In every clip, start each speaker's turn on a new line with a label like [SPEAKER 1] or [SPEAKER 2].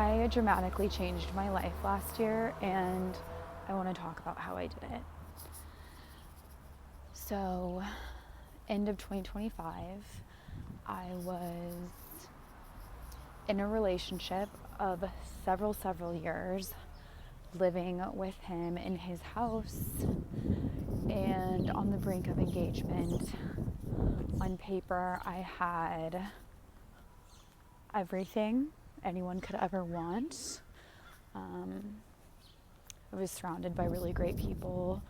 [SPEAKER 1] I dramatically changed my life last year, and I want to talk about how I did it. So, end of 2025, I was in a relationship of several years, living with him in his house and on the brink of engagement. On paper, I had everything anyone could ever want. I was surrounded by really great people.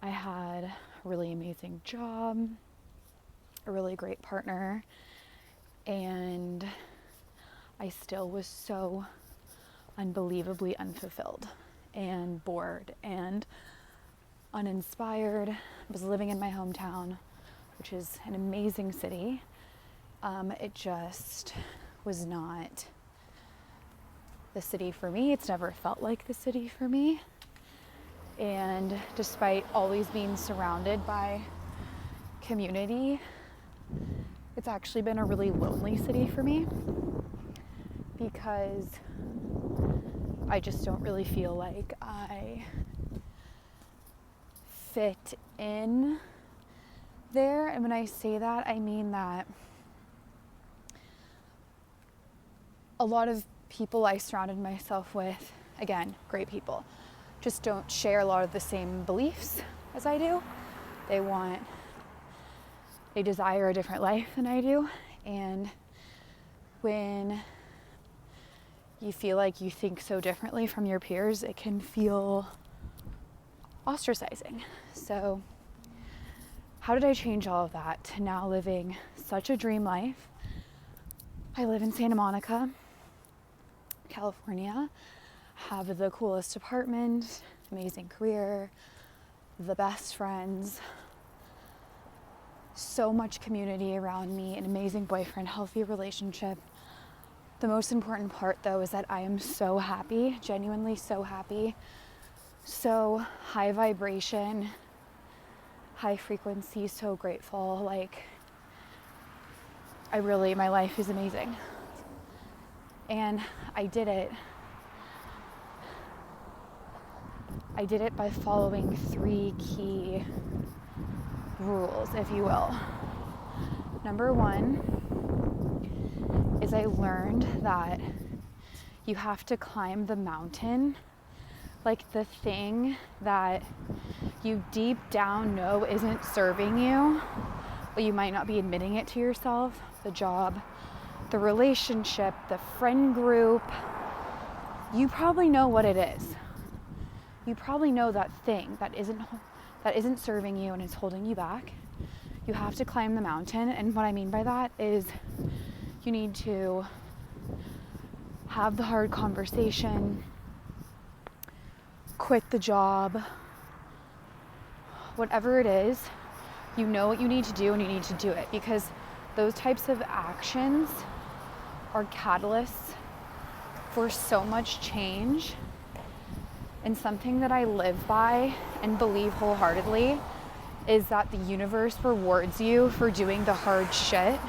[SPEAKER 1] I had a really amazing job, a really great partner, and I still was so unbelievably unfulfilled and bored and uninspired. I was living in my hometown, which is an amazing city. It just was not the city for me. It's never felt like the city for me. And despite always being surrounded by community, it's actually been a really lonely city for me because I just don't really feel like I fit in there. And when I say that, I mean that a lot of people I surrounded myself with, again, great people, just don't share a lot of the same beliefs as I do. They desire a different life than I do. And when you feel like you think so differently from your peers, it can feel ostracizing. So how did I change all of that to now living such a dream life? I live in Santa Monica, California, have the coolest apartment, amazing career, the best friends, so much community around me, an amazing boyfriend, healthy relationship. The most important part though is that I am so happy, genuinely so happy, so high vibration, high frequency, so grateful. Like, my life is amazing. And I did it by following 3 key rules, if you will. Number 1 is I learned that you have to climb the mountain, like the thing that you deep down know isn't serving you, but you might not be admitting it to yourself. The job, the relationship, the friend group, you probably know what it is. You probably know that thing that isn't serving you and is holding you back. You have to climb the mountain. And what I mean by that is you need to have the hard conversation, quit the job, whatever it is, you know what you need to do and you need to do it, because those types of actions are catalysts for so much change. And something that I live by and believe wholeheartedly is that the universe rewards you for doing the hard shit.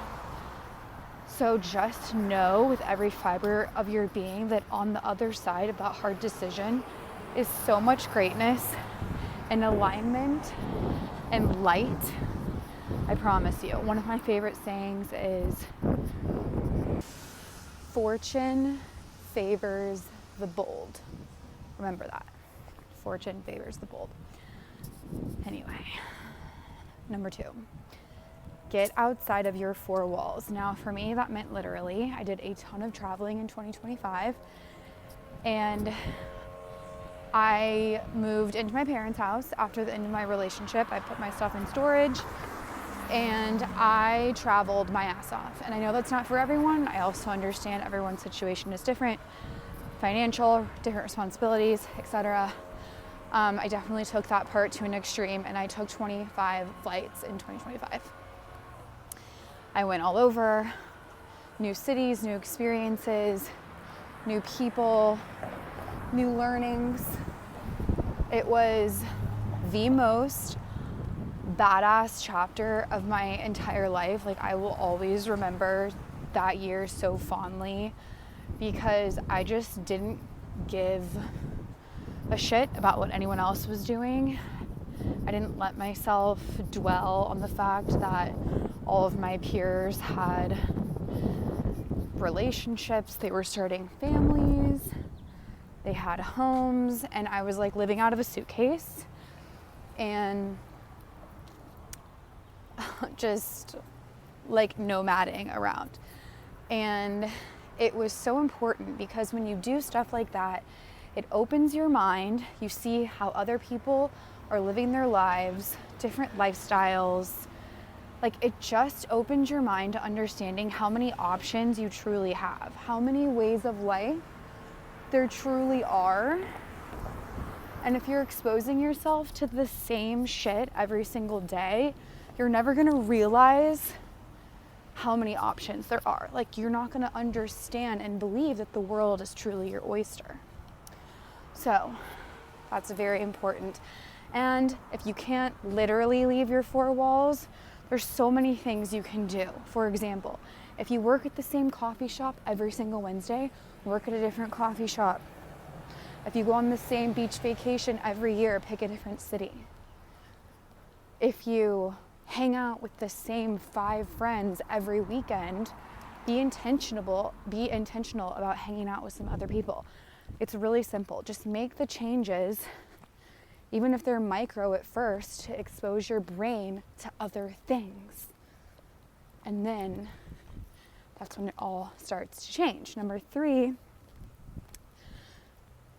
[SPEAKER 1] So just know with every fiber of your being that on the other side of that hard decision is so much greatness and alignment and light. I promise you. One of my favorite sayings is, fortune favors the bold. Remember that. Fortune favors the bold. Anyway, number 2, get outside of your 4 walls. Now, for me, that meant literally, I did a ton of traveling in 2025, and I moved into my parents' house after the end of my relationship. I put my stuff in storage, and I traveled my ass off. And I know that's not for everyone. I also understand everyone's situation is different. Financial, different responsibilities, etc. I definitely took that part to an extreme, and I took 25 flights in 2025. I went all over, new cities, new experiences, new people, new learnings. It was the most badass chapter of my entire life. Like, I will always remember that year so fondly. because I just didn't give a shit about what anyone else was doing. I didn't let myself dwell on the fact that all of my peers had relationships, they were starting families, they had homes, and I was like living out of a suitcase and just like nomading around. And it was so important because when you do stuff like that, it opens your mind. You see how other people are living their lives, different lifestyles. Like, it just opens your mind to understanding how many options you truly have, how many ways of life there truly are. And if you're exposing yourself to the same shit every single day, you're never gonna realize how many options there are. Like, you're not gonna understand and believe that the world is truly your oyster. So that's very important. And if you can't literally leave your four walls, there's so many things you can do. For example, if you work at the same coffee shop every single Wednesday, work at a different coffee shop. If you go on the same beach vacation every year, pick a different city. If you hang out with the same 5 friends every weekend, be intentional about hanging out with some other people. It's really simple. Just make the changes, even if they're micro at first, to expose your brain to other things. And then that's when it all starts to change. Number 3,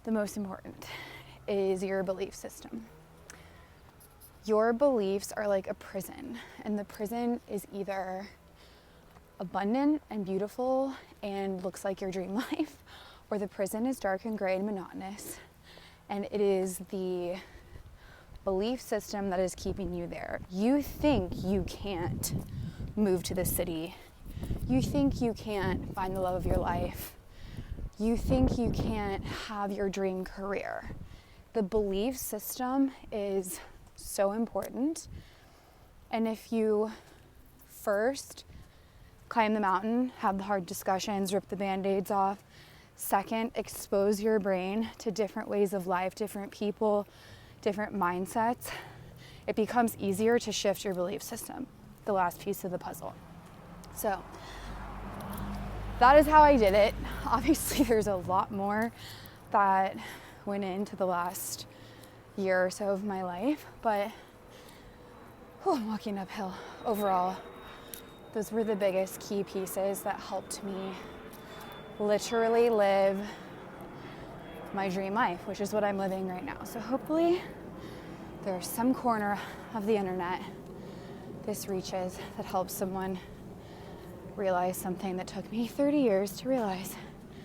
[SPEAKER 1] the most important, is your belief system. Your beliefs are like a prison, and the prison is either abundant and beautiful and looks like your dream life, or the prison is dark and gray and monotonous, and it is the belief system that is keeping you there. You think you can't move to the city. You think you can't find the love of your life. You think you can't have your dream career. The belief system is so important. And if you first climb the mountain, have the hard discussions, rip the band-aids off. Second, expose your brain to different ways of life, different people, different mindsets. It becomes easier to shift your belief system, the last piece of the puzzle. So that is how I did it. Obviously, there's a lot more that went into the last year or so of my life, but I'm walking uphill. Overall, those were the biggest key pieces that helped me literally live my dream life, which is what I'm living right now. So hopefully there's some corner of the internet this reaches that helps someone realize something that took me 30 years to realize.